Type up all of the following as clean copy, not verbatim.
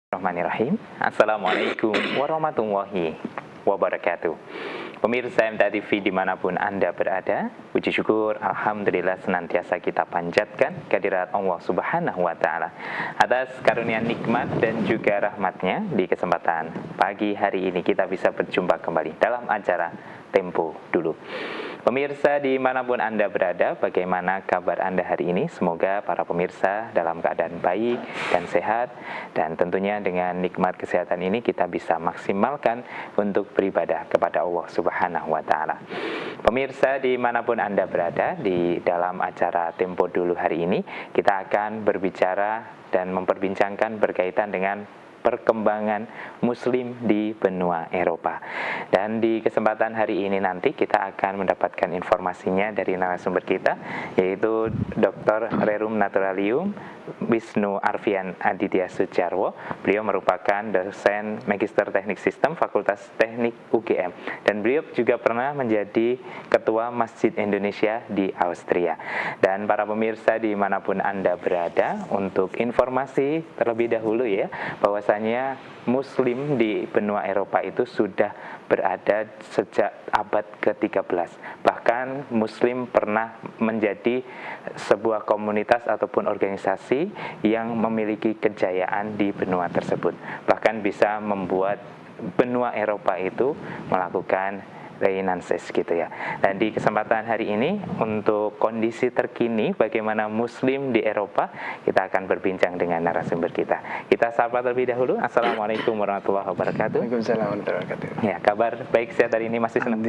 Bismillahirrahmanirrahim. Assalamualaikum warahmatullahi wabarakatuh. Pemirsa MTA TV dimanapun Anda berada, puji syukur Alhamdulillah senantiasa kita panjatkan kehadirat Allah Subhanahu wa Ta'ala atas karunia nikmat dan juga rahmatnya. Di kesempatan pagi hari ini kita bisa berjumpa kembali dalam acara Tempo Dulu. Pemirsa dimanapun Anda berada, bagaimana kabar Anda hari ini? Semoga para pemirsa dalam keadaan baik dan sehat, dan tentunya dengan nikmat kesehatan ini kita bisa maksimalkan untuk beribadah kepada Allah Subhanahu wa Ta'ala. Pemirsa dimanapun Anda berada, di dalam acara Tempo Dulu hari ini kita akan berbicara dan memperbincangkan berkaitan dengan perkembangan Muslim di benua Eropa. Dan di kesempatan hari ini nanti kita akan mendapatkan informasinya dari narasumber kita, yaitu Dr. Rerum Naturalium Wisnu Arfian Aditya Sujarwo. Beliau merupakan dosen Magister Teknik Sistem Fakultas Teknik UGM, dan beliau juga pernah menjadi Ketua Masjid Indonesia di Austria. Dan para pemirsa dimanapun Anda berada, untuk informasi terlebih dahulu ya, bahwasanya Muslim di benua Eropa itu sudah berada sejak abad ke-13. Bahkan Muslim pernah menjadi sebuah komunitas ataupun organisasi yang memiliki kejayaan di benua tersebut. Bahkan bisa membuat benua Eropa itu melakukan Renaissance gitu ya. Dan di kesempatan hari ini untuk kondisi terkini bagaimana Muslim di Eropa, kita akan berbincang dengan narasumber kita. Kita sapa terlebih dahulu. Assalamualaikum warahmatullahi wabarakatuh. Waalaikumsalam warahmatullahi wabarakatuh. Ya, kabar baik sehat hari ini masih senang?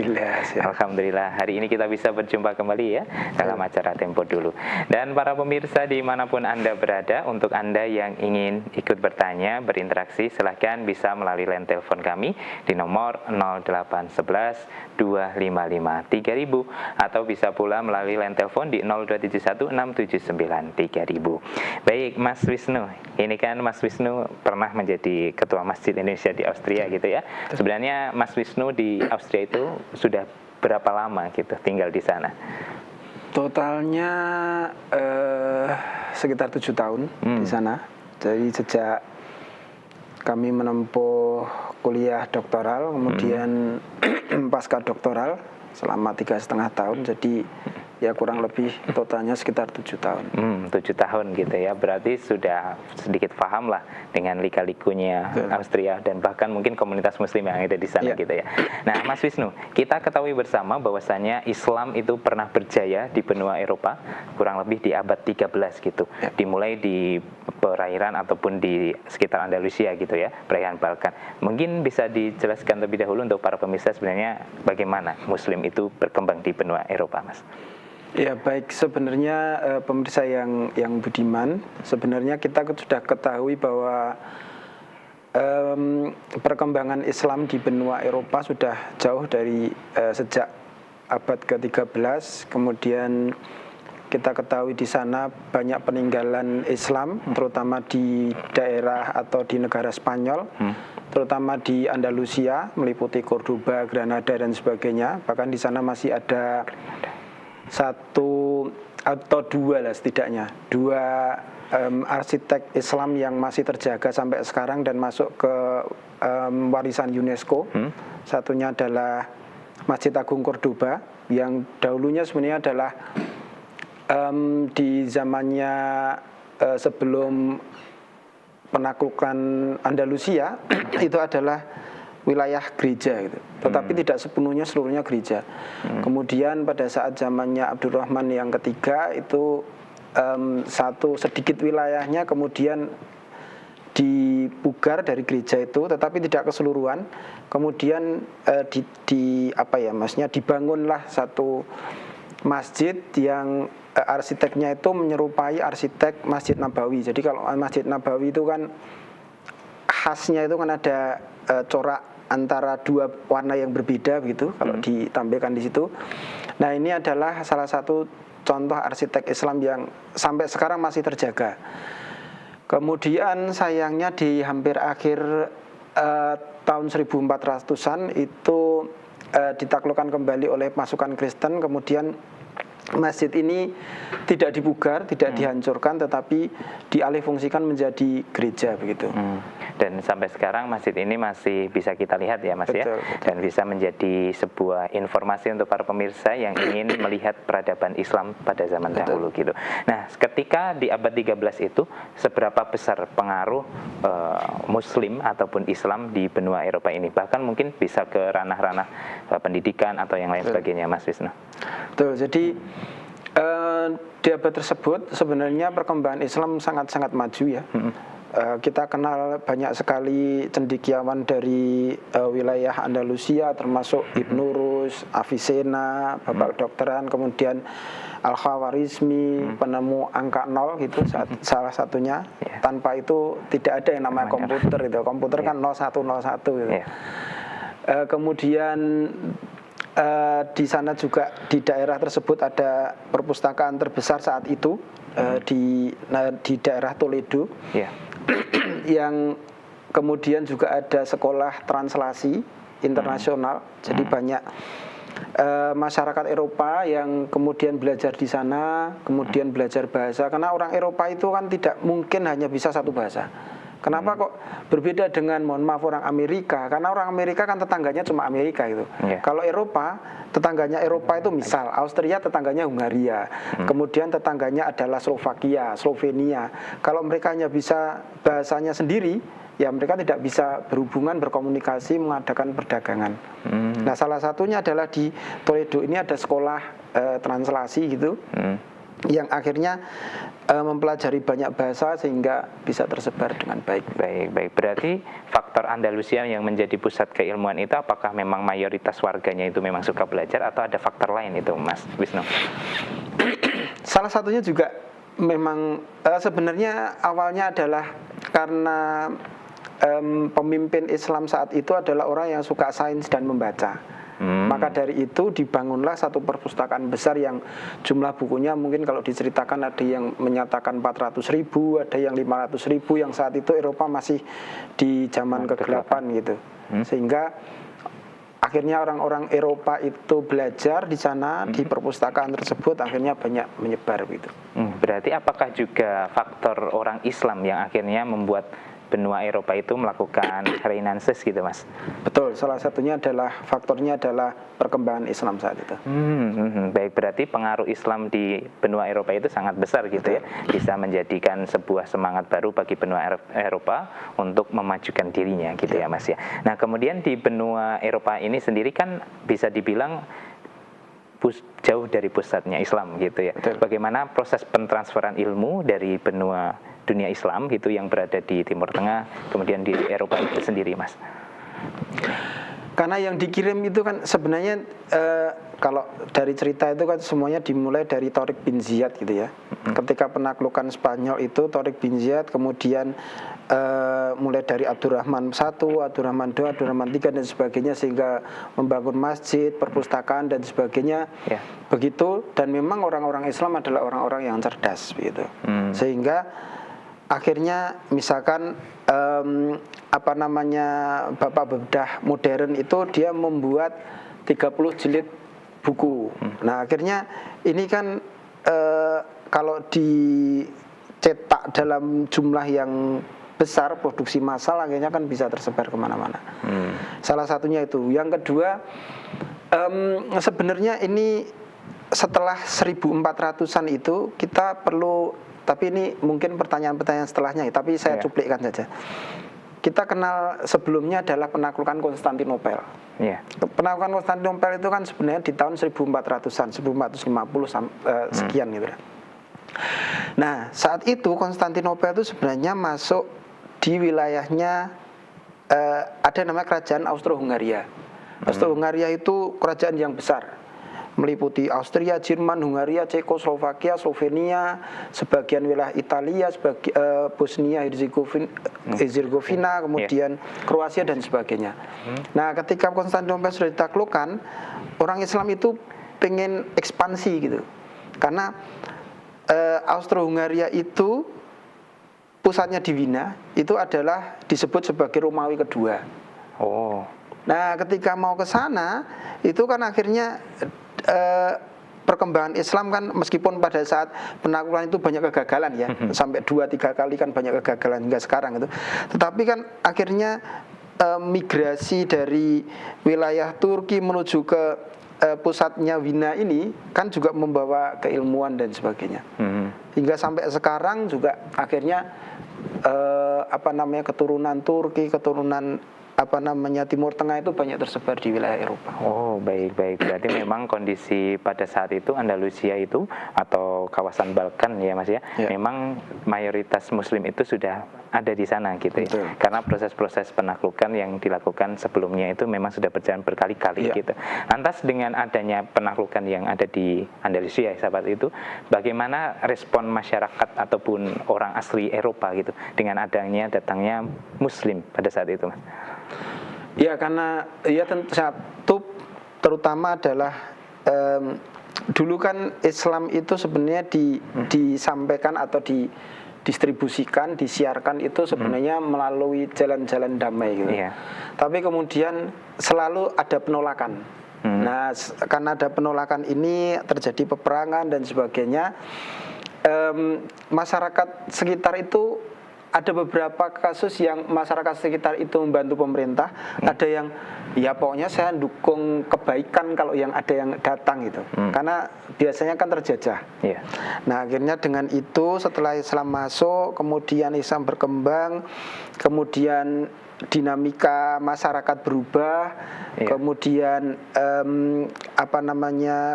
Alhamdulillah. Hari ini kita bisa berjumpa kembali ya dalam acara Tempo Dulu. Dan para pemirsa dimanapun Anda berada, untuk Anda yang ingin ikut bertanya, berinteraksi, silahkan bisa melalui line telepon kami di nomor 0811 255 3000, atau bisa pula melalui line telepon di 0271 679 3000. Baik, Mas Wisnu, ini kan Mas Wisnu pernah menjadi Ketua Masjid Indonesia di Austria gitu ya. Sebenarnya Mas Wisnu di Austria itu sudah berapa lama gitu tinggal di sana? Totalnya sekitar 7 tahun di sana. Jadi sejak kami menempuh kuliah doktoral, kemudian pasca doktoral selama 3,5 tahun. Jadi ya kurang lebih totalnya sekitar 7 tahun. 7 tahun gitu ya. Berarti sudah sedikit paham lah dengan lika-likunya Austria dan bahkan mungkin komunitas Muslim yang ada di sana gitu ya. Nah, Mas Wisnu, kita ketahui bersama bahwasanya Islam itu pernah berjaya di benua Eropa kurang lebih di abad 13 gitu. Dimulai di perairan ataupun di sekitar Andalusia gitu ya, perairan Balkan. Mungkin bisa dijelaskan lebih dahulu untuk para pemirsa sebenarnya bagaimana Muslim itu berkembang di benua Eropa, Mas? Ya baik, sebenarnya pemirsa yang budiman, sebenarnya kita sudah ketahui bahwa perkembangan Islam di benua Eropa sudah jauh dari sejak abad ke-13. Kemudian kita ketahui di sana banyak peninggalan Islam, terutama di daerah atau di negara Spanyol, terutama di Andalusia, meliputi Cordoba, Granada dan sebagainya. Bahkan di sana masih ada satu atau dua lah setidaknya, dua arsitek Islam yang masih terjaga sampai sekarang dan masuk ke warisan UNESCO. Satunya adalah Masjid Agung Cordoba, yang dahulunya sebenarnya adalah di zamannya sebelum penaklukan Andalusia itu adalah wilayah gereja gitu. Tetapi tidak sepenuhnya seluruhnya gereja. Kemudian pada saat zamannya Abdurrahman yang ketiga itu satu sedikit wilayahnya kemudian dipugar dari gereja itu, tetapi tidak keseluruhan. Kemudian dibangunlah satu masjid yang arsiteknya itu menyerupai arsitek Masjid Nabawi. Jadi kalau Masjid Nabawi itu kan khasnya itu kan ada corak antara dua warna yang berbeda begitu kalau ditampilkan di situ. Nah, ini adalah salah satu contoh arsitek Islam yang sampai sekarang masih terjaga. Kemudian sayangnya di hampir akhir tahun 1400-an itu ditaklukkan kembali oleh pasukan Kristen. Kemudian masjid ini tidak dipugar, tidak dihancurkan, tetapi dialihfungsikan menjadi gereja begitu. Dan sampai sekarang masjid ini masih bisa kita lihat ya Mas ya, Betul, betul. dan bisa menjadi sebuah informasi untuk para pemirsa yang ingin melihat peradaban Islam pada zaman dahulu gitu. Nah, ketika di abad 13 itu seberapa besar pengaruh Muslim ataupun Islam di benua Eropa ini? Bahkan mungkin bisa ke ranah-ranah pendidikan atau yang lain sebagainya, Mas Wisnu. Betul. Jadi di abad tersebut sebenarnya perkembangan Islam sangat-sangat maju ya. Kita kenal banyak sekali cendekiawan dari wilayah Andalusia, termasuk Ibnu Rus, Avicenna, Bapak Dokteran, kemudian Al-Khawarizmi, penemu angka nol gitu, salah satunya. Tanpa itu tidak ada yang namanya komputer itu. Komputer kan 0101 gitu. Kemudian di sana juga di daerah tersebut ada perpustakaan terbesar saat itu di daerah Toledo. Yang kemudian juga ada sekolah translasi internasional. Jadi banyak masyarakat Eropa yang kemudian belajar di sana, kemudian belajar bahasa. Karena orang Eropa itu kan tidak mungkin hanya bisa satu bahasa. Kenapa kok berbeda dengan, mohon maaf, orang Amerika? Karena orang Amerika kan tetangganya cuma Amerika itu. Kalau Eropa, tetangganya Eropa itu misal Austria, tetangganya Hungaria. Kemudian tetangganya adalah Slovakia, Slovenia. Kalau mereka hanya bisa bahasanya sendiri, ya mereka tidak bisa berhubungan, berkomunikasi, mengadakan perdagangan. Nah, salah satunya adalah di Toledo ini ada sekolah translasi gitu. Yang akhirnya mempelajari banyak bahasa sehingga bisa tersebar dengan baik. Baik. Berarti faktor Andalusia yang menjadi pusat keilmuan itu apakah memang mayoritas warganya itu memang suka belajar atau ada faktor lain itu, Mas Wisnu? Salah satunya juga memang sebenarnya awalnya adalah karena pemimpin Islam saat itu adalah orang yang suka sains dan membaca. Maka dari itu dibangunlah satu perpustakaan besar yang jumlah bukunya mungkin kalau diceritakan ada yang menyatakan 400.000, ada yang 500.000, yang saat itu Eropa masih di zaman kegelapan gitu. Sehingga akhirnya orang-orang Eropa itu belajar di sana, di perpustakaan tersebut, akhirnya banyak menyebar gitu. Berarti apakah juga faktor orang Islam yang akhirnya membuat benua Eropa itu melakukan renaissance gitu, Mas? Betul, salah satunya adalah faktornya adalah perkembangan Islam saat itu. Baik, berarti pengaruh Islam di benua Eropa itu sangat besar gitu ya, bisa menjadikan sebuah semangat baru bagi benua Eropa untuk memajukan dirinya gitu ya, Mas ya. Nah, kemudian di benua Eropa ini sendiri kan bisa dibilang jauh dari pusatnya Islam gitu ya. Betul. Bagaimana proses pentransferan ilmu dari benua dunia Islam gitu yang berada di Timur Tengah kemudian di Eropa itu sendiri, Mas? Karena yang dikirim itu kan sebenarnya kalau dari cerita itu kan semuanya dimulai dari Tariq bin Ziyad gitu ya. Ketika penaklukan Spanyol itu Tariq bin Ziyad, kemudian mulai dari Abdurrahman I, Abdurrahman II, Abdurrahman III dan sebagainya, sehingga membangun masjid, perpustakaan dan sebagainya. Begitu, dan memang orang-orang Islam adalah orang-orang yang cerdas gitu. Sehingga akhirnya misalkan Bapak bedah modern itu dia membuat 30 jilid buku. Nah, akhirnya ini kan kalau dicetak dalam jumlah yang besar, produksi massal, akhirnya kan bisa tersebar kemana-mana. Salah satunya itu. Yang kedua, sebenarnya ini setelah 1400-an itu kita perlu, tapi ini mungkin pertanyaan-pertanyaan setelahnya, tapi saya cuplikkan saja. Kita kenal sebelumnya adalah penaklukan Konstantinopel. Penaklukan Konstantinopel itu kan sebenarnya di tahun 1400-an, 1450 sekian gitu. Nah, saat itu Konstantinopel itu sebenarnya masuk di wilayahnya ada namanya kerajaan Austro-Hungaria. Austro-Hungaria itu kerajaan yang besar, meliputi Austria, Jerman, Hungaria, Cekoslovakia, Slovenia, sebagian wilayah Italia, Bosnia, Herzegovina, kemudian Kroasia dan sebagainya. Nah, ketika Konstantinopel sudah ditaklukkan, orang Islam itu pengen ekspansi gitu. Karena Austro-Hungaria itu pusatnya di Wina, itu adalah disebut sebagai Romawi kedua. Nah, ketika mau ke sana, itu kan akhirnya perkembangan Islam kan meskipun pada saat penaklukan itu banyak kegagalan ya, sampai 2-3 kali kan banyak kegagalan hingga sekarang itu. Tetapi kan akhirnya migrasi dari wilayah Turki menuju ke pusatnya Wina ini kan juga membawa keilmuan dan sebagainya. Hingga sampai sekarang juga akhirnya keturunan Turki, keturunan Timur Tengah itu banyak tersebar di wilayah Eropa. Oh, baik. Berarti memang kondisi pada saat itu Andalusia itu atau kawasan Balkan ya Mas ya, memang mayoritas Muslim itu sudah ada di sana gitu ya. Betul. Karena proses-proses penaklukan yang dilakukan sebelumnya itu memang sudah berjalan berkali-kali gitu. Lantas dengan adanya penaklukan yang ada di Andalusia sahabat itu, bagaimana respon masyarakat ataupun orang asli Eropa gitu dengan datangnya Muslim pada saat itu Mas? Ya karena ya satu terutama adalah dulu kan Islam itu sebenarnya disampaikan atau didistribusikan, disiarkan itu sebenarnya melalui jalan-jalan damai gitu. Tapi kemudian selalu ada penolakan. Nah karena ada penolakan ini terjadi peperangan dan sebagainya, masyarakat sekitar itu ada beberapa kasus yang masyarakat sekitar itu membantu pemerintah, ada yang ya pokoknya saya dukung kebaikan kalau yang ada yang datang gitu, karena biasanya kan terjajah. Nah akhirnya dengan itu setelah Islam masuk, kemudian Islam berkembang, kemudian dinamika masyarakat berubah, kemudian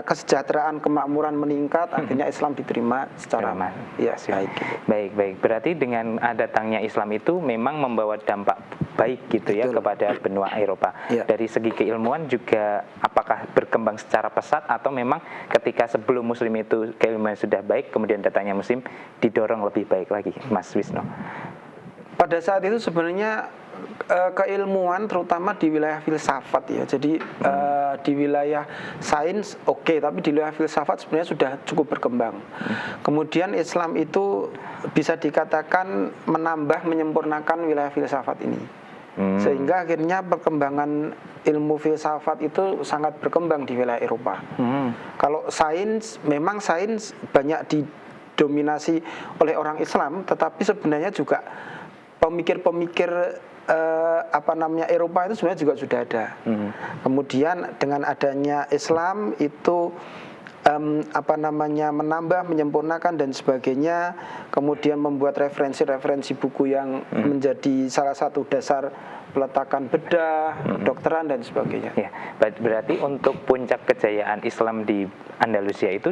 kesejahteraan, kemakmuran meningkat, akhirnya Islam diterima secara baik. Gitu. Baik. Berarti dengan datangnya Islam itu memang membawa dampak baik gitu ya kepada benua Eropa. Dari segi keilmuan juga apakah berkembang secara pesat atau memang ketika sebelum Muslim itu keilmuan sudah baik, kemudian datangnya Muslim didorong lebih baik lagi, Mas Wisnu? Pada saat itu sebenarnya keilmuan terutama di wilayah filsafat ya. Jadi di wilayah sains tapi di wilayah filsafat sebenarnya sudah cukup berkembang. Kemudian Islam itu bisa dikatakan menambah, menyempurnakan wilayah filsafat ini. Sehingga akhirnya perkembangan ilmu filsafat itu sangat berkembang di wilayah Eropa. Kalau sains, memang sains banyak didominasi oleh orang Islam, tetapi sebenarnya juga pemikir-pemikir Eropa itu sebenarnya juga sudah ada. Kemudian dengan adanya Islam itu menambah, menyempurnakan dan sebagainya, kemudian membuat referensi-referensi buku yang menjadi salah satu dasar peletakan bedah, dokteran dan sebagainya. Berarti untuk puncak kejayaan Islam di Andalusia itu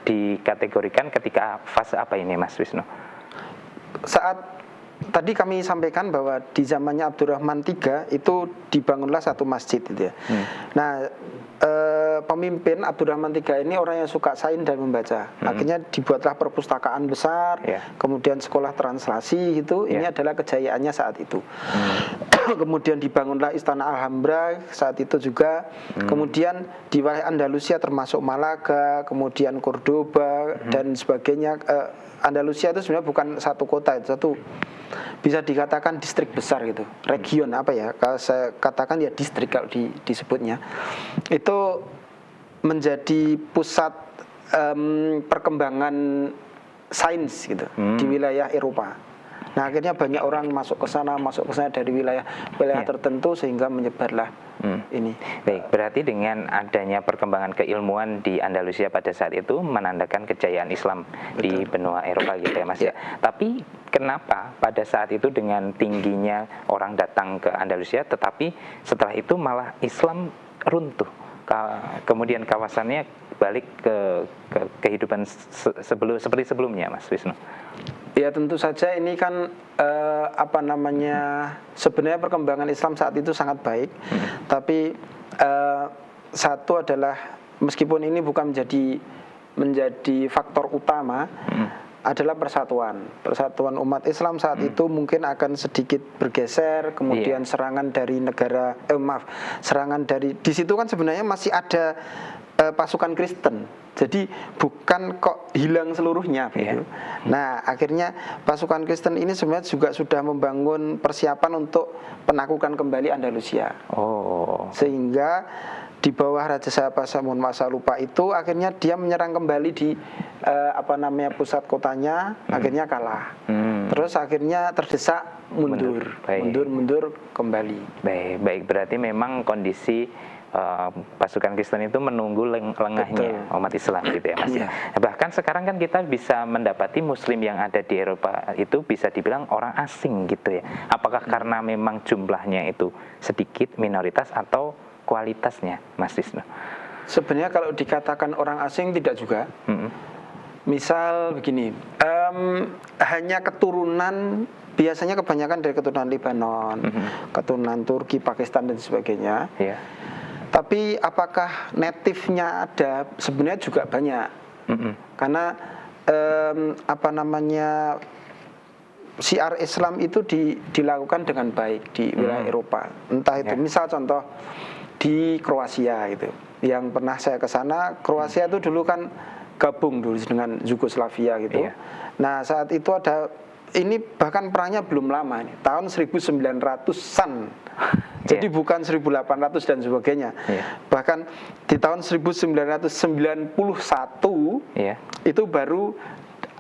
dikategorikan ketika fase apa ini Mas Wisnu? Saat tadi kami sampaikan bahwa di zamannya Abdurrahman III itu dibangunlah satu masjid gitu ya. Nah, pemimpin Abdurrahman III ini orang yang suka sains dan membaca. Akhirnya dibuatlah perpustakaan besar, kemudian sekolah translasi gitu. Ini adalah kejayaannya saat itu. Kemudian dibangunlah Istana Alhambra saat itu juga. Kemudian di wilayah Andalusia termasuk Malaga, kemudian Cordoba dan sebagainya. Andalusia itu sebenarnya bukan satu kota, itu satu bisa dikatakan distrik besar gitu, region kalau saya katakan ya distrik kalau disebutnya, itu menjadi pusat perkembangan sains gitu di wilayah Eropa. Nah akhirnya banyak orang masuk ke sana dari wilayah tertentu sehingga menyebarlah ini. Baik, berarti dengan adanya perkembangan keilmuan di Andalusia pada saat itu menandakan kejayaan Islam di benua Eropa gitu ya Mas ya. Tapi kenapa pada saat itu dengan tingginya orang datang ke Andalusia, tetapi setelah itu malah Islam runtuh, kemudian kawasannya balik ke kehidupan seperti sebelumnya Mas Wisnu? Ya tentu saja ini kan sebenarnya perkembangan Islam saat itu sangat baik, tapi satu adalah meskipun ini bukan menjadi faktor utama, adalah persatuan umat Islam saat itu mungkin akan sedikit bergeser, kemudian serangan dari di situ kan sebenarnya masih ada pasukan Kristen. Jadi bukan kok hilang seluruhnya gitu. Nah, akhirnya pasukan Kristen ini sebenarnya juga sudah membangun persiapan untuk penaklukan kembali Andalusia. Sehingga di bawah Raja Sahamun Masa Lupa itu akhirnya dia menyerang kembali di pusat kotanya, akhirnya kalah. Terus akhirnya terdesak mundur kembali. Baik. Berarti memang kondisi pasukan Kristen itu menunggu lengahnya umat Islam gitu ya Mas. Bahkan sekarang kan kita bisa mendapati Muslim yang ada di Eropa itu bisa dibilang orang asing gitu ya. Apakah karena memang jumlahnya itu sedikit, minoritas, atau kualitasnya, Mas Wisnu? Sebenarnya kalau dikatakan orang asing tidak juga. Misal begini, hanya keturunan, biasanya kebanyakan dari keturunan Lebanon, keturunan Turki, Pakistan dan sebagainya. Tapi apakah native-nya ada? Sebenarnya juga banyak. Karena syiar Islam itu dilakukan dengan baik di wilayah Eropa. Entah itu misal contoh di Kroasia gitu. Yang pernah saya ke sana, Kroasia itu dulu kan gabung dulu dengan Yugoslavia gitu. Nah, saat itu ada, ini bahkan perangnya belum lama ini, tahun 1900-an. Jadi bukan 1800 dan sebagainya. Bahkan di tahun 1991 itu baru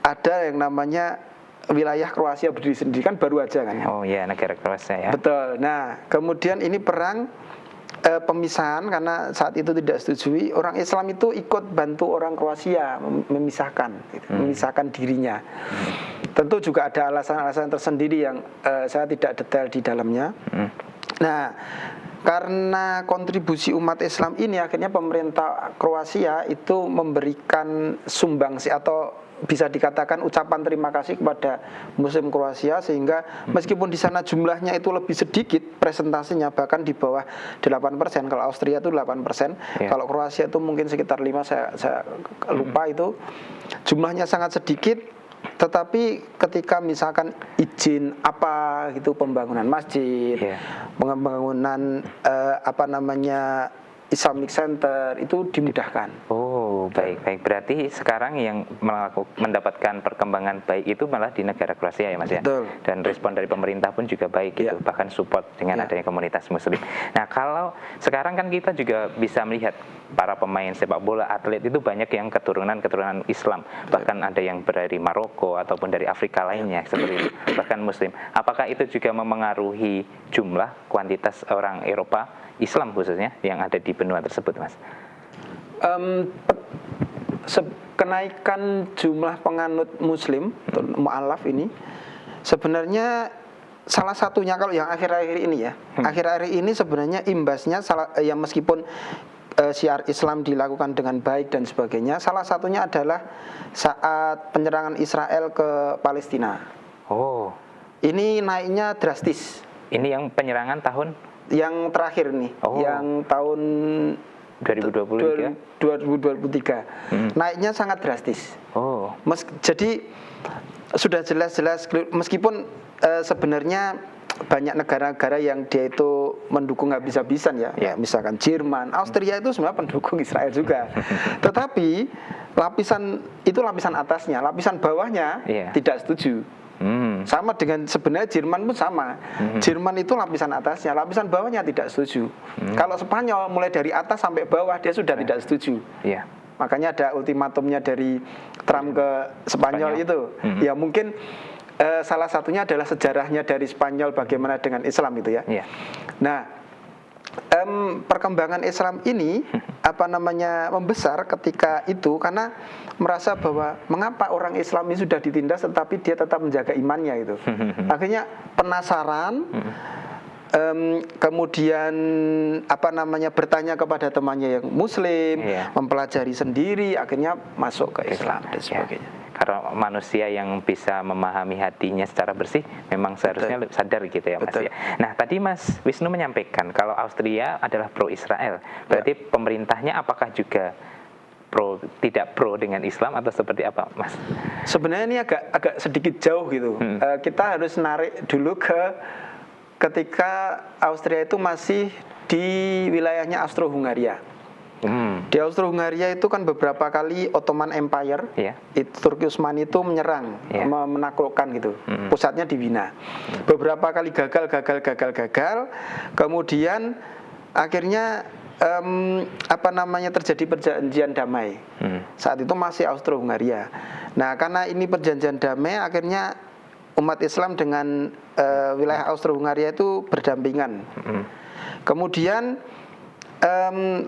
ada yang namanya wilayah Kroasia berdiri sendiri, kan baru aja kan. Negara Kroasia ya. Betul. Nah, kemudian ini perang pemisahan karena saat itu tidak setujui, orang Islam itu ikut bantu orang Kroasia memisahkan dirinya. Tentu juga ada alasan-alasan tersendiri yang saya tidak detail di dalamnya. Nah, karena kontribusi umat Islam ini akhirnya pemerintah Kroasia itu memberikan sumbangsi atau bisa dikatakan ucapan terima kasih kepada Muslim Kroasia, sehingga meskipun di sana jumlahnya itu lebih sedikit presentasinya, bahkan di bawah 8%. Kalau Austria itu 8%, kalau Kroasia itu mungkin sekitar 5, saya lupa itu. Jumlahnya sangat sedikit, tetapi ketika misalkan izin apa gitu, pembangunan masjid, pembangunan Islamic Center itu dimudahkan. Baik. Berarti sekarang yang mendapatkan perkembangan baik itu malah di negara Kroasia ya Mas ya. Dan respon dari pemerintah pun juga baik gitu, bahkan support dengan adanya komunitas Muslim. Nah, kalau sekarang kan kita juga bisa melihat para pemain sepak bola, atlet itu banyak yang keturunan Islam, bahkan ada yang dari Maroko ataupun dari Afrika lainnya seperti itu, bahkan Muslim. Apakah itu juga memengaruhi jumlah kuantitas orang Eropa Islam khususnya yang ada di benua tersebut, Mas? Kenaikan jumlah penganut Muslim mu'alaf ini sebenarnya salah satunya, kalau yang akhir-akhir ini ya, akhir-akhir ini sebenarnya imbasnya meskipun syiar Islam dilakukan dengan baik dan sebagainya, salah satunya adalah saat penyerangan Israel ke Palestina. Ini naiknya drastis. Ini yang penyerangan tahun yang terakhir nih, yang tahun 2023. Naiknya sangat drastis. Jadi sudah jelas-jelas, meskipun sebenarnya banyak negara-negara yang dia itu mendukung habis-habisan ya. Misalkan Jerman, Austria itu sebenarnya pendukung Israel juga. Tetapi lapisan atasnya, lapisan bawahnya tidak setuju. Sama dengan sebenarnya Jerman pun sama. Jerman itu lapisan atasnya, lapisan bawahnya tidak setuju. Kalau Spanyol mulai dari atas sampai bawah dia sudah tidak setuju. Makanya ada ultimatumnya dari Trump ke Spanyol itu. Ya mungkin salah satunya adalah sejarahnya dari Spanyol bagaimana dengan Islam itu ya. Nah, perkembangan Islam ini membesar ketika itu karena merasa bahwa mengapa orang Islam ini sudah ditindas tetapi dia tetap menjaga imannya itu. Akhirnya penasaran, kemudian bertanya kepada temannya yang Muslim, mempelajari sendiri, akhirnya masuk ke Islam dan sebagainya. Karena manusia yang bisa memahami hatinya secara bersih memang seharusnya sadar gitu ya Mas ya. Nah, tadi Mas Wisnu menyampaikan kalau Austria adalah pro Israel. Berarti pemerintahnya apakah juga tidak pro dengan Islam atau seperti apa, Mas? Sebenarnya ini agak sedikit jauh gitu. Kita harus narik dulu ketika Austria itu masih di wilayahnya Austro-Hungaria. Di Austro-Hungaria itu kan beberapa kali Ottoman Empire, Iya. itu Turki Utsmani itu menyerang, Iya. menaklukkan gitu. Pusatnya di Wina. Beberapa kali gagal. Kemudian akhirnya terjadi perjanjian damai. Saat itu masih Austro-Hungaria. Nah, karena ini perjanjian damai, akhirnya umat Islam dengan wilayah Austro-Hungaria itu berdampingan. Kemudian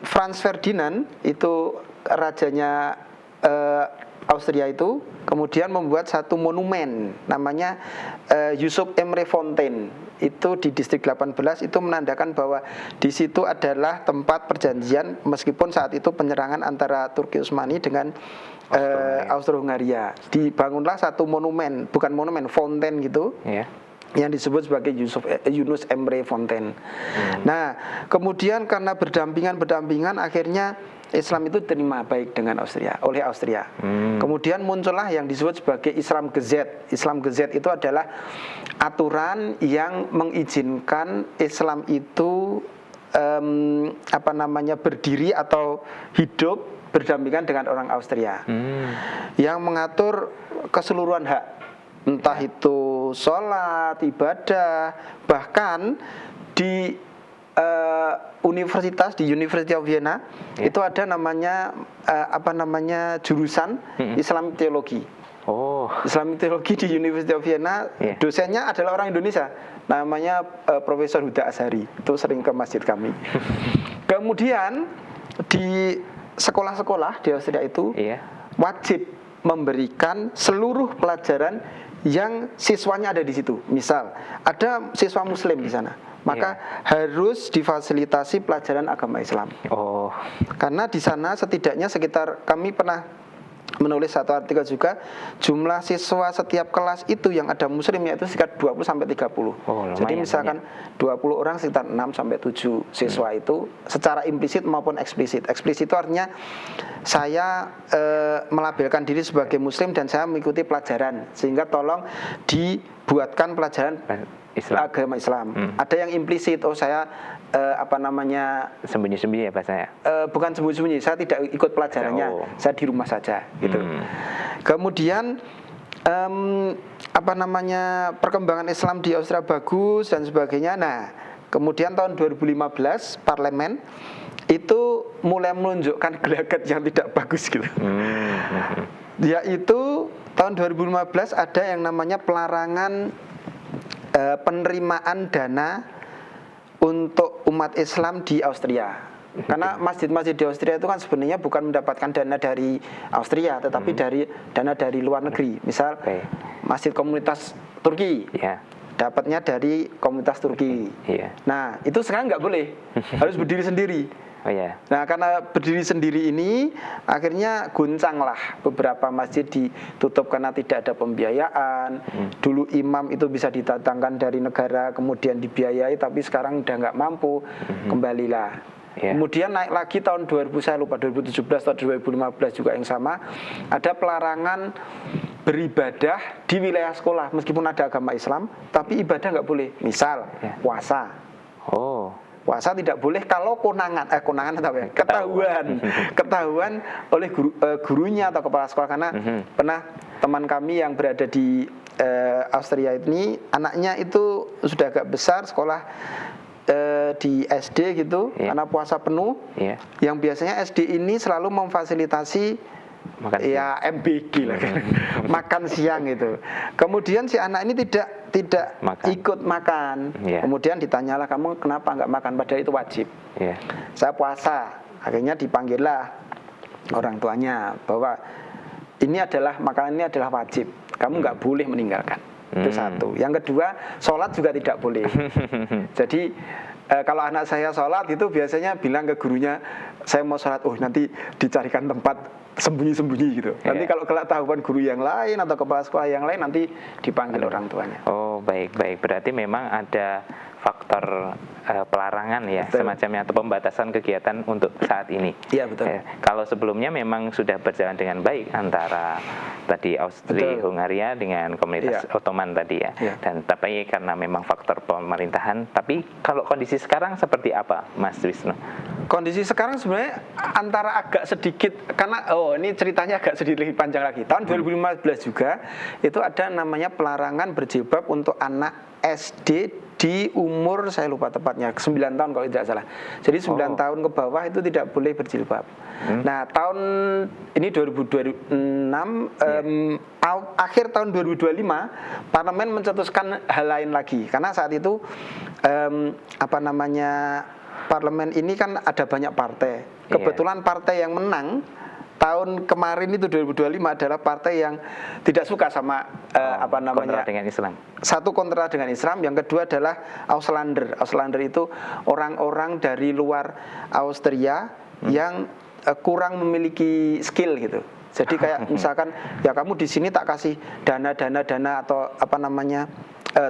Franz Ferdinand itu rajanya Austria itu kemudian membuat satu monumen namanya Yusuf Emre Fontaine. Itu di distrik 18 itu menandakan bahwa di situ adalah tempat perjanjian meskipun saat itu penyerangan antara Turki Utsmani dengan Austro-Hungaria. Dibangunlah satu monumen, bukan monumen, fonten gitu. Iya. Yang disebut sebagai Yunus Emre Fontaine. Nah, kemudian karena berdampingan akhirnya Islam itu terima baik dengan oleh Austria. Kemudian muncullah yang disebut sebagai Islam Gezet. Islam Gezet itu adalah aturan yang mengizinkan Islam itu berdiri atau hidup berdampingan dengan orang Austria. Yang mengatur keseluruhan hak, entah itu sholat, ibadah, bahkan di universitas, di University of Vienna itu ada namanya jurusan Islamic Theology. Islamic Theology di University of Vienna, dosennya adalah orang Indonesia, namanya Profesor Huda Azhari, itu sering ke masjid kami. Kemudian di sekolah-sekolah di Austria itu wajib memberikan seluruh pelajaran yang siswanya ada di situ. Misal ada siswa Muslim di sana, maka harus difasilitasi pelajaran agama Islam. Karena di sana setidaknya sekitar, kami pernah menulis satu artikel juga, jumlah siswa setiap kelas itu yang ada muslimnya itu sekitar 20 sampai 30. Jadi misalkan 20 orang sekitar 6 sampai 7 siswa itu secara implisit maupun eksplisit. Eksplisit itu artinya saya melabelkan diri sebagai muslim dan saya mengikuti pelajaran, sehingga tolong dibuatkan pelajaran agama Islam. Ada yang implisit, saya sembunyi-sembunyi ya bahasanya. Bukan sembunyi-sembunyi, saya tidak ikut pelajarannya, saya di rumah saja gitu. Kemudian perkembangan Islam di Austria bagus dan sebagainya. Nah, kemudian tahun 2015 parlemen itu mulai menunjukkan gelagat yang tidak bagus gitu. Yaitu tahun 2015 ada yang namanya pelarangan penerimaan dana untuk umat Islam di Austria. Karena masjid-masjid di Austria itu kan sebenarnya bukan mendapatkan dana dari Austria, tetapi dana dari luar negeri. Misal masjid komunitas Turki, dapatnya dari komunitas Turki. Nah, itu sekarang nggak boleh, harus berdiri sendiri. Nah, karena berdiri sendiri ini akhirnya guncanglah beberapa masjid ditutup karena tidak ada pembiayaan. Dulu imam itu bisa didatangkan dari negara kemudian dibiayai, tapi sekarang udah nggak mampu, kembalilah. Kemudian naik lagi tahun 2000, saya lupa 2017 atau 2015 juga yang sama, ada pelarangan beribadah di wilayah sekolah meskipun ada agama Islam, tapi ibadah nggak boleh. Misal puasa. Puasa tidak boleh kalau ketahuan oleh gurunya atau kepala sekolah. Karena pernah teman kami yang berada di Austria ini, anaknya itu sudah agak besar, sekolah di SD gitu, karena puasa penuh. Yang biasanya SD ini selalu memfasilitasi MBG lah kan. Makan siang itu. Kemudian si anak ini tidak ikut makan. Kemudian ditanyalah, kamu kenapa nggak makan, padahal itu wajib. Saya puasa. Akhirnya dipanggillah orang tuanya bahwa makanan ini adalah wajib, kamu nggak boleh meninggalkan. Itu satu. Yang kedua, sholat juga tidak boleh. Jadi kalau anak saya sholat itu biasanya bilang ke gurunya, saya mau sholat, nanti dicarikan tempat sembunyi-sembunyi gitu. Nanti kalau ketahuan guru yang lain atau kepala sekolah yang lain, nanti dipanggil orang tuanya. Baik. Berarti memang ada faktor pelarangan ya, semacamnya, atau pembatasan kegiatan untuk saat ini. Iya, betul. Kalau sebelumnya memang sudah berjalan dengan baik antara tadi Austria-Hungaria dengan komunitas Ottoman tadi ya. Dan tapi karena memang faktor pemerintahan, tapi kalau kondisi sekarang seperti apa, Mas Wisnu? Kondisi sekarang sebenarnya antara agak sedikit, karena ini ceritanya agak sedikit lebih panjang lagi. Tahun 2015 juga itu ada namanya pelarangan berjilbab untuk anak SD di umur, saya lupa tepatnya, 9 tahun kalau tidak salah. Jadi 9 tahun ke bawah itu tidak boleh berjilbab. Nah, tahun ini 2026, akhir tahun 2025, parlemen mencetuskan hal lain lagi. Karena saat itu parlemen ini kan ada banyak partai. Kebetulan partai yang menang tahun kemarin itu 2025 adalah partai yang tidak suka sama kontra dengan Islam. Satu, kontra dengan Islam, yang kedua adalah Auslander. Auslander itu orang-orang dari luar Austria yang kurang memiliki skill gitu. Jadi kayak misalkan ya kamu di sini tak kasih dana atau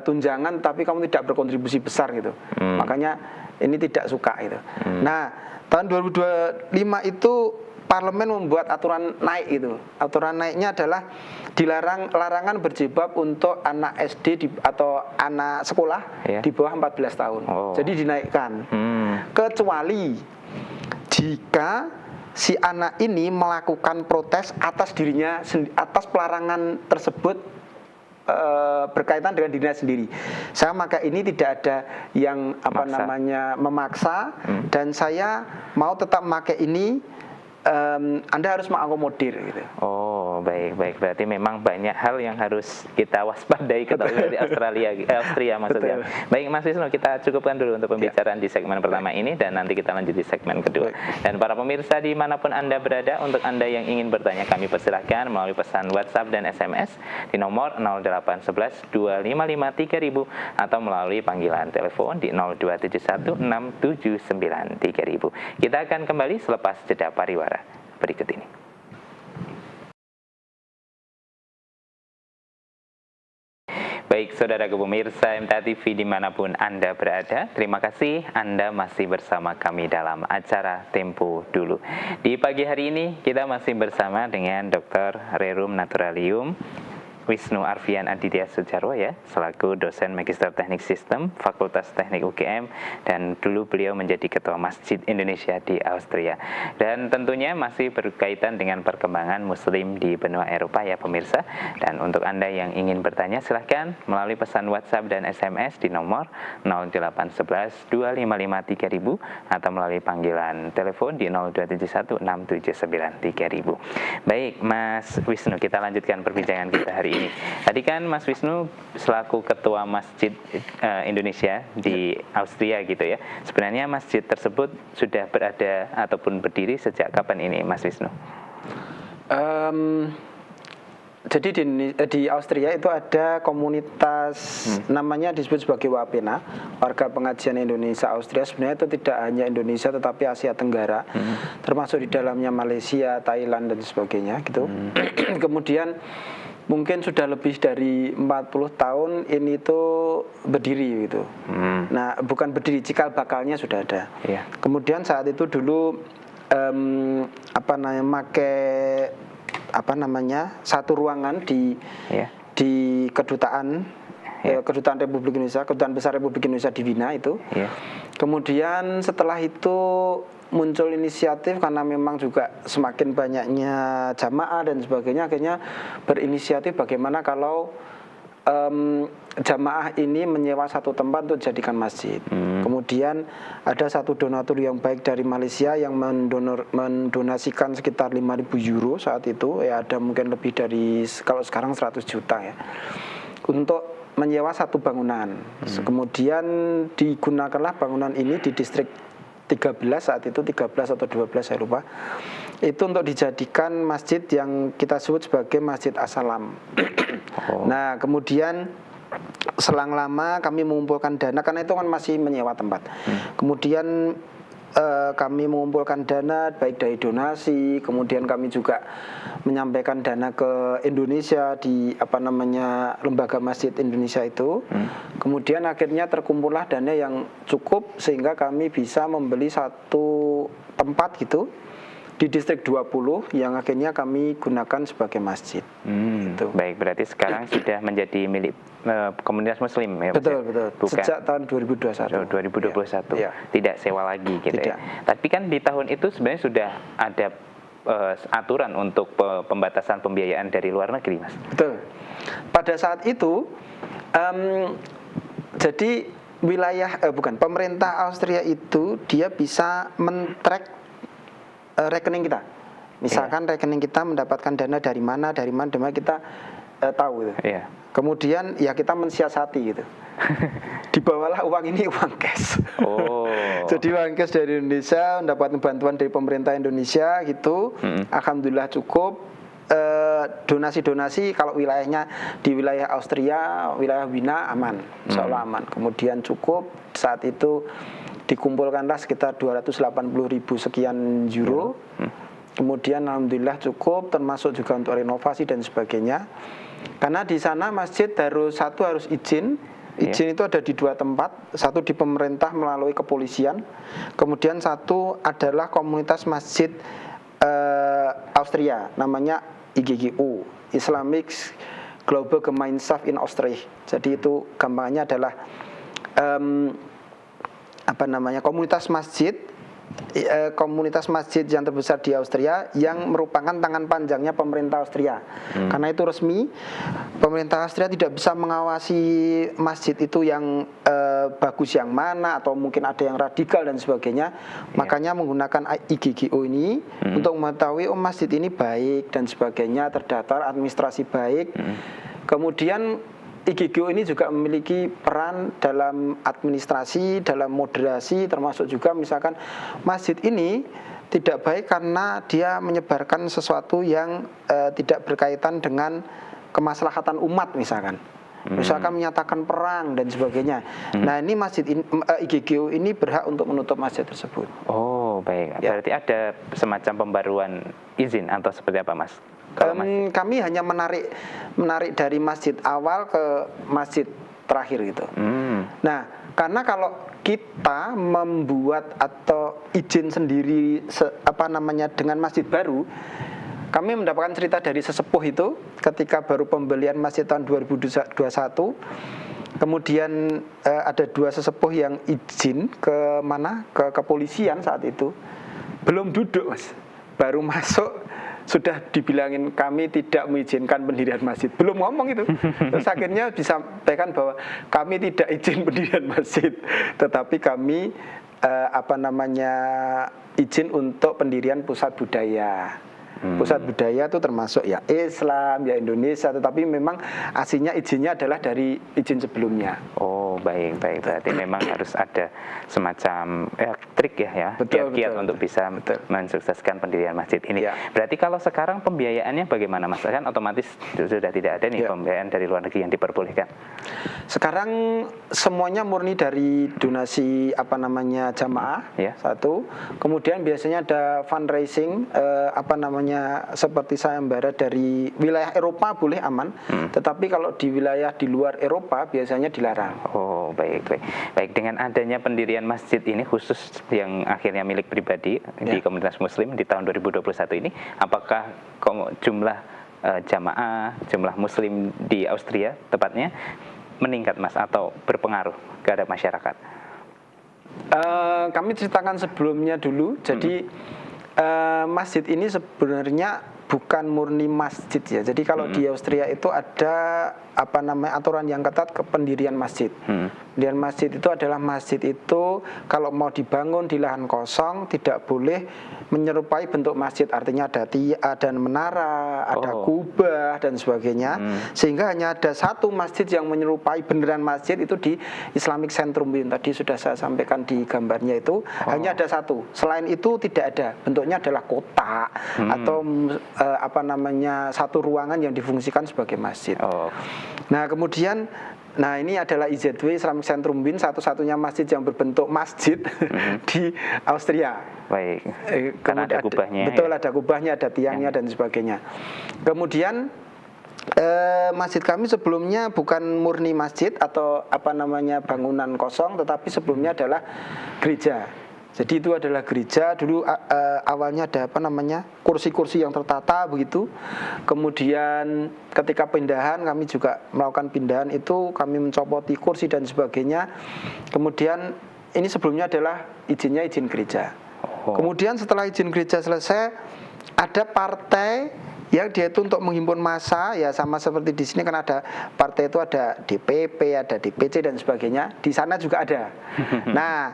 tunjangan, tapi kamu tidak berkontribusi besar gitu. Makanya ini tidak suka gitu. Nah, tahun 2025 itu parlemen membuat aturan naik itu. Aturan naiknya adalah larangan berjilbab untuk anak SD atau anak sekolah di bawah 14 tahun. Jadi dinaikkan. Kecuali jika si anak ini melakukan protes atas dirinya, atas pelarangan tersebut berkaitan dengan dirinya sendiri. Maka ini tidak ada yang memaksa, dan saya mau tetap memakai ini. Anda harus mengakomodir gitu. Baik. Berarti memang banyak hal yang harus kita waspadai dari Austria maksudnya. Baik Mas Wisnu, kita cukupkan dulu untuk pembicaraan di segmen pertama ini, dan nanti kita lanjut di segmen kedua. Dan para pemirsa dimanapun Anda berada, untuk Anda yang ingin bertanya, kami persilahkan melalui pesan WhatsApp dan SMS di nomor 0811 255 3000 atau melalui panggilan telepon di 0271 679 3000. Kita akan kembali selepas jeda pariwara berikut ini. Baik, saudaraku pemirsa MTA TV dimanapun Anda berada, terima kasih Anda masih bersama kami dalam acara Tempo Dulu. Di pagi hari ini kita masih bersama dengan Dr. Rerum Naturalium Wisnu Arfian Aditya Sujarwo selaku dosen Magister Teknik Sistem Fakultas Teknik UGM, dan dulu beliau menjadi Ketua Masjid Indonesia di Austria. Dan tentunya masih berkaitan dengan perkembangan Muslim di benua Eropa ya pemirsa. Dan untuk Anda yang ingin bertanya silahkan melalui pesan WhatsApp dan SMS di nomor 0811 255 3000 atau melalui panggilan telepon di 0271 679 3000. Baik Mas Wisnu, kita lanjutkan perbincangan kita hari ini. Tadi kan Mas Wisnu selaku Ketua Masjid Indonesia di Austria gitu ya. Sebenarnya masjid tersebut sudah berada ataupun berdiri sejak kapan ini Mas Wisnu? Jadi di Austria itu ada komunitas namanya disebut sebagai WAPENA, Warga Pengajian Indonesia Austria. Sebenarnya itu tidak hanya Indonesia tetapi Asia Tenggara, termasuk di dalamnya Malaysia, Thailand dan sebagainya gitu. Kemudian mungkin sudah lebih dari 40 tahun ini tuh berdiri gitu. Nah, bukan berdiri, cikal bakalnya sudah ada. Kemudian saat itu dulu satu ruangan di kedutaan Kedutaan Republik Indonesia, Kedutaan Besar Republik Indonesia di Wina itu. Kemudian setelah itu muncul inisiatif karena memang juga semakin banyaknya jamaah dan sebagainya, akhirnya berinisiatif bagaimana kalau jamaah ini menyewa satu tempat untuk dijadikan masjid. Kemudian ada satu donatur yang baik dari Malaysia yang mendonasikan sekitar 5.000 euro saat itu, ada mungkin lebih dari kalau sekarang 100 juta ya, untuk menyewa satu bangunan. Kemudian digunakanlah bangunan ini di distrik 13 saat itu, 13 atau 12 saya lupa, itu untuk dijadikan masjid yang kita sebut sebagai Masjid As-Salam. Nah kemudian selang lama kami mengumpulkan dana, karena itu kan masih menyewa tempat. Kemudian kami mengumpulkan dana baik dari donasi, kemudian kami juga menyampaikan dana ke Indonesia di Lembaga Masjid Indonesia itu. Kemudian akhirnya terkumpullah dana yang cukup sehingga kami bisa membeli satu tempat gitu di distrik 20 yang akhirnya kami gunakan sebagai masjid. Gitu. Baik, berarti sekarang sudah menjadi milik komunitas muslim ya Mas? Betul, betul. Bukan Sejak tahun 2021. 2021. Ya. Tidak sewa lagi gitu Tidak. ya. Tapi kan di tahun itu sebenarnya sudah ada aturan untuk pembatasan pembiayaan dari luar negeri, Mas. Betul. Pada saat itu jadi pemerintah Austria itu dia bisa men-track rekening kita. Misalkan rekening kita mendapatkan dana dari mana kita tahu gitu. Iya. Kemudian ya kita mensiasati gitu. Dibawalah uang ini uang cash. Oh. Jadi uang cash dari Indonesia, mendapatkan bantuan dari pemerintah Indonesia gitu. Alhamdulillah cukup. Donasi-donasi kalau wilayahnya di wilayah Austria, wilayah Wina aman, insya Allah aman. Kemudian cukup saat itu dikumpulkanlah sekitar 280.000 sekian euro. Kemudian alhamdulillah cukup, termasuk juga untuk renovasi dan sebagainya. Karena di sana masjid harus izin. Izin itu ada di 2 tempat, satu di pemerintah melalui kepolisian, kemudian satu adalah komunitas masjid Austria, namanya IGGU, Islamic Global Gemeinschaft in Austria. Jadi itu gampangnya adalah komunitas masjid yang terbesar di Austria yang merupakan tangan panjangnya pemerintah Austria. Karena itu resmi, pemerintah Austria tidak bisa mengawasi masjid itu yang bagus yang mana atau mungkin ada yang radikal dan sebagainya. Makanya menggunakan IGGO ini untuk mengetahui masjid ini baik dan sebagainya, terdaftar, administrasi baik. Kemudian IGGO ini juga memiliki peran dalam administrasi, dalam moderasi, termasuk juga misalkan masjid ini tidak baik karena dia menyebarkan sesuatu yang tidak berkaitan dengan kemaslahatan umat misalkan. Misalkan menyatakan perang dan sebagainya. Nah ini IGGO ini berhak untuk menutup masjid tersebut. Oh baik, berarti ada semacam pembaruan izin atau seperti apa Mas? Kami hanya menarik dari masjid awal ke masjid terakhir gitu. Nah, karena kalau kita membuat atau izin sendiri dengan masjid baru, kami mendapatkan cerita dari sesepuh itu ketika baru pembelian masjid tahun 2021. Kemudian ada 2 sesepuh yang izin ke kepolisian saat itu. Belum duduk, Mas. Baru masuk sudah dibilangin kami tidak mengizinkan pendirian masjid. Belum ngomong itu. Terus akhirnya disampaikan bahwa kami tidak izin pendirian masjid, tetapi kami izin untuk pendirian pusat budaya. Pusat budaya itu termasuk ya Islam, ya Indonesia, tetapi memang aslinya izinnya adalah dari izin sebelumnya. Oh baik, berarti memang harus ada semacam trik ya, kiat-kiat untuk bisa mensukseskan pendirian masjid ini. Berarti kalau sekarang pembiayaannya bagaimana Mas? Kan otomatis sudah tidak ada nih pembiayaan dari luar negeri yang diperbolehkan. Sekarang semuanya murni dari donasi jamaah satu. Kemudian biasanya ada fundraising seperti sayembara dari wilayah Eropa boleh aman, tetapi kalau di wilayah di luar Eropa biasanya dilarang. Oh baik. Dengan adanya pendirian masjid ini khusus yang akhirnya milik pribadi di komunitas muslim di tahun 2021 ini, apakah jumlah jamaah, jumlah muslim di Austria tepatnya meningkat Mas atau berpengaruh terhadap masyarakat? Kami ceritakan sebelumnya dulu. Jadi masjid ini sebenarnya bukan murni masjid ya. Jadi kalau di Austria itu ada aturan yang ketat ke pendirian masjid. Pendirian masjid itu adalah masjid itu kalau mau dibangun di lahan kosong tidak boleh menyerupai bentuk masjid. Artinya ada menara, ada kubah dan sebagainya. Sehingga hanya ada satu masjid yang menyerupai beneran masjid itu di Islamic Centrum yang tadi sudah saya sampaikan di gambarnya itu. Hanya ada satu. Selain itu tidak ada. Bentuknya adalah kotak atau satu ruangan yang difungsikan sebagai masjid. Nah kemudian ini adalah IZW Islamic Centrum Wien, satu-satunya masjid yang berbentuk masjid di Austria. Baik. Karena ada kubahnya. Betul, ada kubahnya, ada tiangnya dan sebagainya. Kemudian masjid kami sebelumnya bukan murni masjid atau bangunan kosong, tetapi sebelumnya adalah gereja. Jadi itu adalah gereja dulu, awalnya ada apa namanya, kursi-kursi yang tertata begitu. Kemudian ketika pindahan kami juga melakukan pindahan itu, kami mencopoti kursi dan sebagainya. Kemudian ini sebelumnya adalah izinnya izin gereja. Kemudian setelah izin gereja selesai, ada partai yang dia itu untuk menghimpun massa, ya sama seperti di sini kan ada partai itu, ada DPP, ada DPC dan sebagainya. Di sana juga ada. Nah,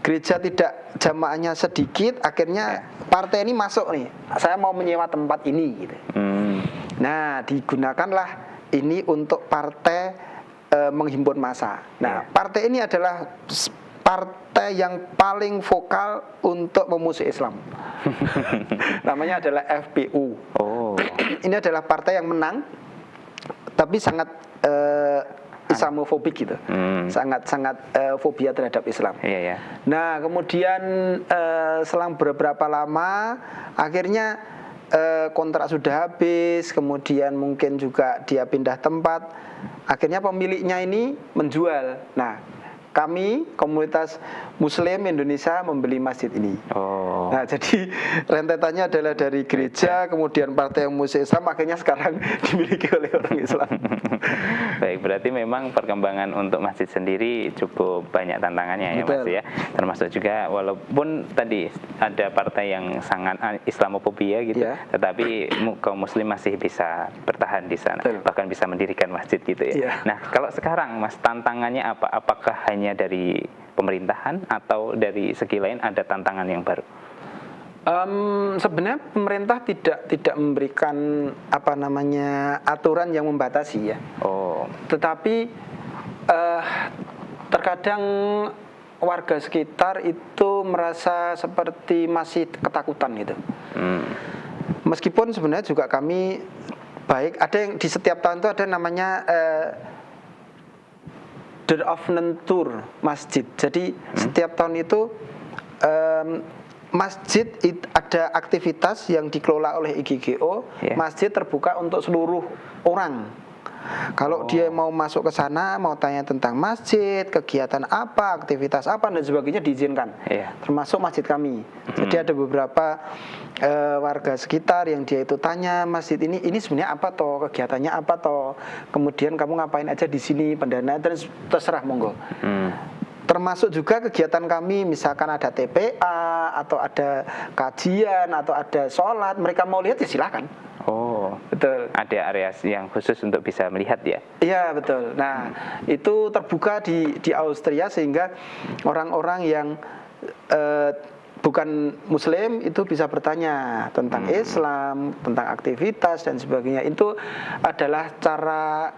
gereja tidak jamaahnya sedikit, akhirnya partai ini masuk nih, saya mau menyewa tempat ini gitu. Nah, digunakanlah ini untuk partai menghimpun massa. Nah, partai ini adalah partai yang paling vokal untuk memusuhi Islam. Namanya adalah FPU. Ini adalah partai yang menang, tapi sangat Islamofobik gitu, sangat fobia terhadap Islam. Nah, kemudian selang beberapa lama, akhirnya kontrak sudah habis, kemudian mungkin juga dia pindah tempat, akhirnya pemiliknya ini menjual. Nah, kami komunitas Muslim Indonesia membeli masjid ini. Nah, jadi rentetannya adalah dari gereja, kemudian partai yang musuh Islam, akhirnya sekarang dimiliki oleh orang Islam. Baik, berarti memang perkembangan untuk masjid sendiri cukup banyak tantangannya ya Mas ya. Termasuk juga walaupun tadi ada partai yang sangat Islamofobia gitu, tetapi kaum muslim masih bisa bertahan di sana, bahkan bisa mendirikan masjid gitu ya. Nah, kalau sekarang Mas, tantangannya apa? Apakah hanya dari pemerintahan atau dari segi lain ada tantangan yang baru? Sebenarnya pemerintah tidak memberikan apa namanya aturan yang membatasi ya. Tetapi terkadang warga sekitar itu merasa seperti masih ketakutan gitu. Meskipun sebenarnya juga kami baik, ada yang di setiap tahun itu ada namanya Tour masjid. Jadi setiap tahun itu masjid ada aktivitas yang dikelola oleh IGGO. Masjid terbuka untuk seluruh orang. Kalau dia mau masuk ke sana, mau tanya tentang masjid, kegiatan apa, aktivitas apa dan sebagainya diizinkan. Termasuk masjid kami. Jadi ada beberapa warga sekitar yang dia itu tanya, masjid ini sebenarnya apa toh, kegiatannya apa toh, kemudian kamu ngapain aja di sini, pendanaan, dan terserah monggo. Termasuk juga kegiatan kami, misalkan ada TPA atau ada kajian atau ada sholat, mereka mau lihat ya silakan. Betul. Ada area yang khusus untuk bisa melihat ya? Iya, betul. Nah, itu terbuka di Austria sehingga orang-orang yang bukan Muslim itu bisa bertanya tentang Islam, tentang aktivitas dan sebagainya. Itu adalah cara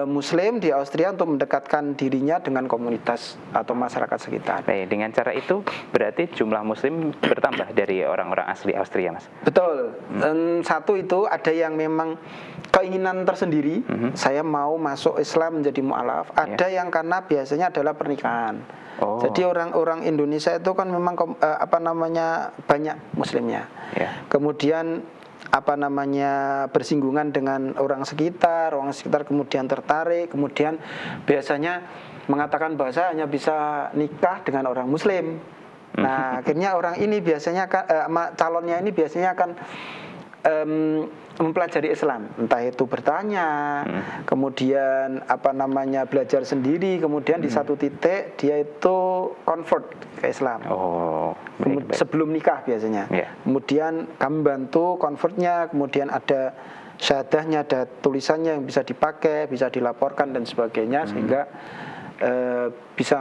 Muslim di Austria untuk mendekatkan dirinya dengan komunitas atau masyarakat sekitar. Baik, dengan cara itu berarti jumlah Muslim bertambah dari orang-orang asli Austria, Mas? Betul. Dan satu itu ada yang memang keinginan tersendiri, saya mau masuk Islam menjadi mu'alaf. Ada yang karena biasanya adalah pernikahan. Jadi orang-orang Indonesia itu kan memang banyak Muslimnya. Kemudian bersinggungan dengan orang sekitar kemudian tertarik, kemudian biasanya mengatakan bahwa saya hanya bisa nikah dengan orang Muslim. Nah, akhirnya orang ini biasanya calonnya ini biasanya akan mempelajari Islam, entah itu bertanya, kemudian belajar sendiri, kemudian di satu titik dia itu convert ke Islam. Baik. Sebelum nikah biasanya. Kemudian kami bantu convertnya, kemudian ada syahadahnya, ada tulisannya yang bisa dipakai, bisa dilaporkan dan sebagainya, sehingga bisa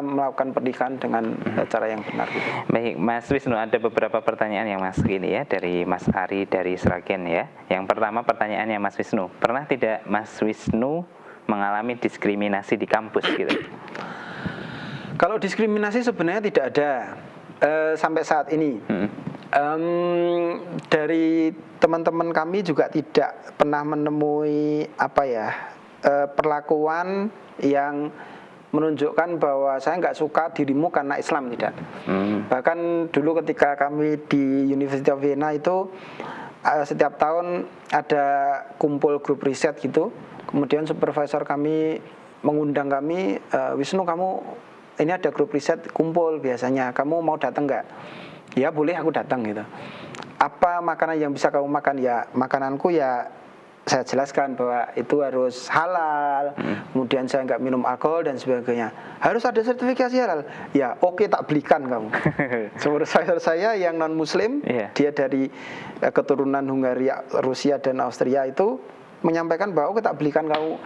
melakukan pernikahan dengan cara yang benar gitu. Baik, Mas Wisnu, ada beberapa pertanyaan yang masuk ini ya dari Mas Ari dari Sragen ya. Yang pertama pertanyaannya Mas Wisnu, pernah tidak Mas Wisnu mengalami diskriminasi di kampus gitu? Kalau diskriminasi sebenarnya tidak ada sampai saat ini. Dari teman-teman kami juga tidak pernah menemui perlakuan yang menunjukkan bahwa saya nggak suka dirimu karena Islam, tidak. Bahkan dulu ketika kami di University of Vienna itu setiap tahun ada kumpul grup riset gitu, kemudian supervisor kami mengundang kami, Wisnu kamu ini ada grup riset kumpul biasanya, kamu mau datang nggak? Ya boleh, aku datang gitu. Apa makanan yang bisa kamu makan? Ya makananku ya saya jelaskan bahwa itu harus halal, kemudian saya nggak minum alkohol dan sebagainya. Harus ada sertifikasi halal. Ya oke, tak belikan kamu. Saudara saya yang non Muslim, dia dari keturunan Hungaria, Rusia dan Austria itu menyampaikan bahwa oke, tak belikan kamu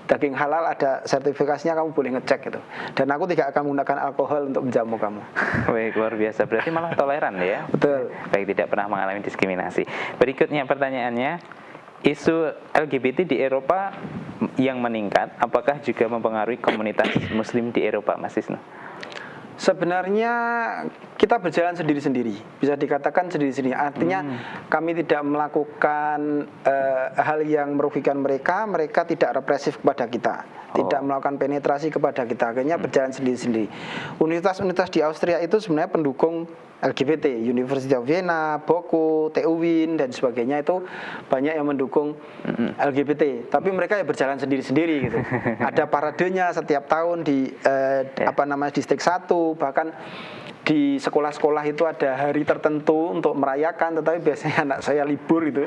daging halal, ada sertifikasinya, kamu boleh ngecek gitu. Dan aku tidak akan menggunakan alkohol untuk menjamu kamu. Baik, luar biasa. Berarti malah toleran ya. Betul. Baik, tidak pernah mengalami diskriminasi. Berikutnya pertanyaannya, isu LGBT di Eropa yang meningkat, apakah juga mempengaruhi komunitas Muslim di Eropa, Mas Wisnu? Sebenarnya kita berjalan sendiri-sendiri, bisa dikatakan sendiri-sendiri. Artinya kami tidak melakukan hal yang merugikan mereka, mereka tidak represif kepada kita, tidak melakukan penetrasi kepada kita. Akhirnya berjalan sendiri-sendiri. Universitas-universitas di Austria itu sebenarnya pendukung LGBT, University of Vienna, Boku, TU Wien dan sebagainya itu banyak yang mendukung LGBT. Tapi mereka ya berjalan sendiri-sendiri gitu. Ada paradenya setiap tahun di distrik 1, bahkan di sekolah-sekolah itu ada hari tertentu untuk merayakan, tetapi biasanya anak saya libur itu,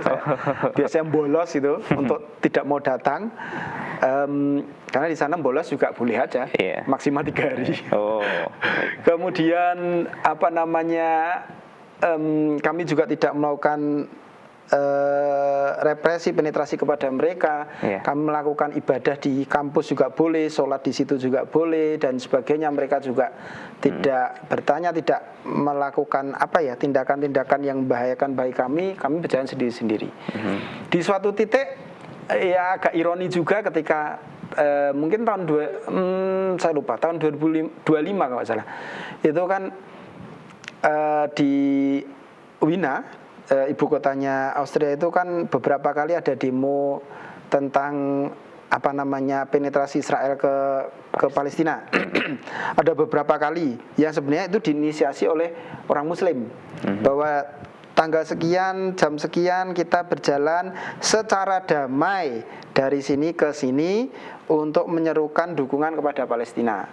biasanya bolos itu untuk tidak mau datang. Karena di sana bolos juga boleh aja, maksimal 3 hari. Kemudian kami juga tidak melakukan represi, penetrasi kepada mereka. Kami melakukan ibadah di kampus juga boleh, sholat di situ juga boleh dan sebagainya. Mereka juga tidak bertanya, tidak melakukan tindakan-tindakan yang membahayakan bagi kami. Kami berjalan sendiri-sendiri. Di suatu titik ya agak ironi juga ketika mungkin saya lupa tahun 2025 kalau nggak salah, itu kan di Wina, ibu kotanya Austria itu kan beberapa kali ada demo tentang penetrasi Israel ke Palestina. Ada beberapa kali yang sebenarnya itu diinisiasi oleh orang Muslim, bahwa tanggal sekian, jam sekian kita berjalan secara damai dari sini ke sini untuk menyerukan dukungan kepada Palestina.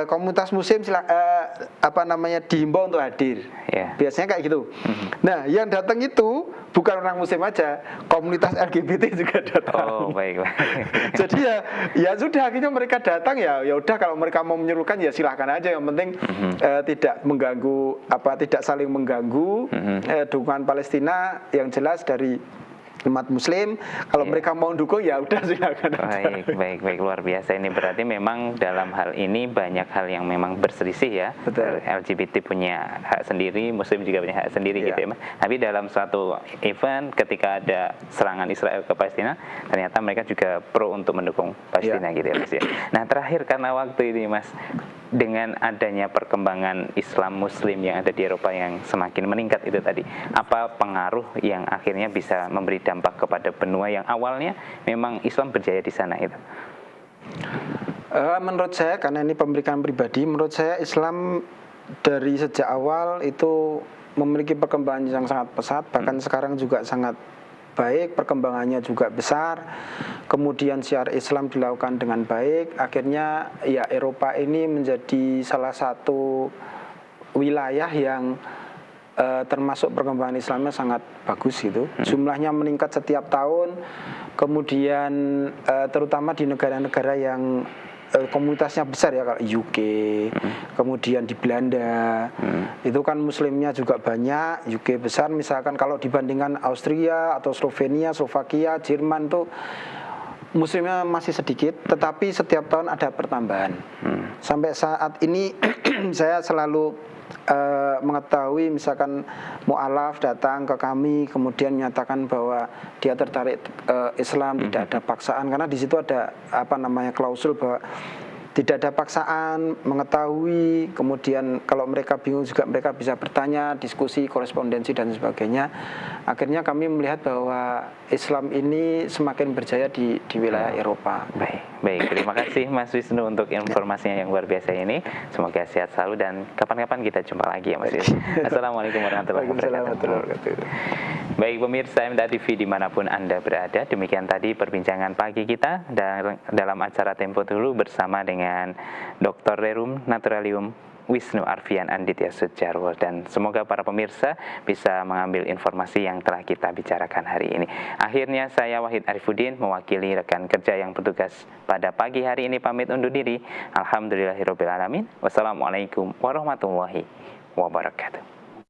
Komunitas Muslim dihimbau untuk hadir. Biasanya kayak gitu. Nah, yang datang itu bukan orang Muslim aja, komunitas LGBT juga datang. Baik. Jadi ya sudah, akhirnya mereka datang, ya udah, kalau mereka mau menyerukan ya silahkan aja, yang penting tidak mengganggu, tidak saling mengganggu dukungan Palestina yang jelas dari umat Muslim. Kalau mereka mau dukung ya udah silakan. Baik, luar biasa. Ini berarti memang dalam hal ini banyak hal yang memang berselisih ya. Betul. LGBT punya hak sendiri, Muslim juga punya hak sendiri gitu ya. Tapi dalam suatu event ketika ada serangan Israel ke Palestina, ternyata mereka juga pro untuk mendukung Palestina gitu ya, Mas ya. Nah, terakhir karena waktu ini, Mas, dengan adanya perkembangan Islam Muslim yang ada di Eropa yang semakin meningkat itu tadi, apa pengaruh yang akhirnya bisa memberi dampak kepada benua yang awalnya memang Islam berjaya di sana itu? Menurut saya, karena ini pemeriksaan pribadi, menurut saya Islam dari sejak awal itu memiliki perkembangan yang sangat pesat, bahkan sekarang juga sangat baik, perkembangannya juga besar. Kemudian syiar Islam dilakukan dengan baik. Akhirnya ya Eropa ini menjadi salah satu wilayah yang termasuk perkembangan Islamnya sangat bagus gitu. Jumlahnya meningkat setiap tahun. Kemudian terutama di negara-negara yang komunitasnya besar ya, kalau UK, kemudian di Belanda, itu kan Muslimnya juga banyak. UK besar, misalkan kalau dibandingkan Austria atau Slovenia, Slovakia, Jerman tuh Muslimnya masih sedikit, tetapi setiap tahun ada pertambahan. Sampai saat ini saya selalu mengetahui misalkan mu'alaf datang ke kami kemudian menyatakan bahwa dia tertarik Islam, tidak ada paksaan, karena di situ ada klausul bahwa tidak ada paksaan, mengetahui, kemudian kalau mereka bingung juga mereka bisa bertanya, diskusi, korespondensi dan sebagainya. Akhirnya kami melihat bahwa Islam ini semakin berjaya di wilayah Eropa. Baik, terima kasih Mas Wisnu untuk informasinya yang luar biasa ini. Semoga sehat selalu dan kapan-kapan kita jumpa lagi ya Mas Wisnu. Assalamualaikum warahmatullahi wabarakatuh. Baik pemirsa MTA TV dimanapun Anda berada, demikian tadi perbincangan pagi kita dalam acara Tempo Dulu bersama dengan Dr. Rerum Naturalium Wisnu Arfian Anditya Sudjarwo, dan semoga para pemirsa bisa mengambil informasi yang telah kita bicarakan hari ini. Akhirnya saya Wahid Arifuddin mewakili rekan kerja yang bertugas pada pagi hari ini pamit undur diri. Alhamdulillahirobbilalamin. Wassalamualaikum warahmatullahi wabarakatuh.